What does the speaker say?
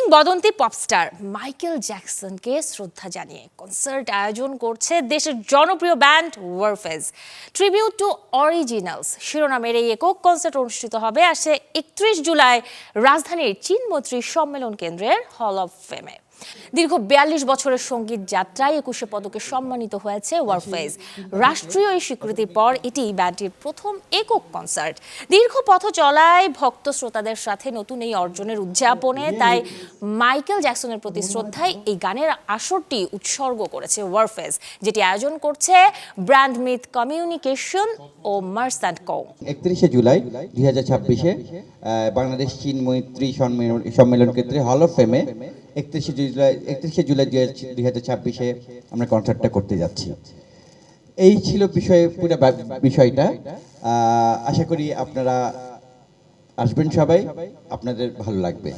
কিংবদন্তি pop star Michael জ্যাকসনকে শ্রদ্ধা জানিয়ে কনসার্ট আয়োজন করছে দেশের জনপ্রিয় band Warfaze. Tribute to originals শিরোনামের এই একক কনসার্ট অনুষ্ঠিত হবে আসছে 31 জুলাই রাজধানীর চিনমৈত্রী সম্মেলন কেন্দ্রের হল অব ফেমে। দীর্ঘ 42 বছরের সঙ্গীত যাত্রায় 21 পদকে সম্মানিত হয়েছে ওয়ারফেজ। রাষ্ট্রীয় এই স্বীকৃতির পর এটি ব্যান্ডটির প্রথম একক কনসার্ট। দীর্ঘ পথ চলায় ভক্ত শ্রোতাদের সাথে নতুন এই অর্জনের উদযাপনে তাই মাইকেল জ্যাকসনের প্রতি শ্রদ্ধায় এই গানের আসরটি উৎসর্গ করেছে ওয়ারফেজ, যেটি আয়োজন করছে ব্র্যান্ড মিথ কমিউনিকেশন ও মার্স অ্যান্ড কো। 31 জুলাই 2026 বাংলাদেশ চীন মৈত্রী সম্মেলন কেন্দ্রে হল অফ ফেমে 31 জুলাই 2026 আমরা কনসার্টটা করতে যাচ্ছি। এই ছিল পুরো বিষয়টা। আশা করি আপনারা আসবেন, সবাই আপনাদের ভালো লাগবে।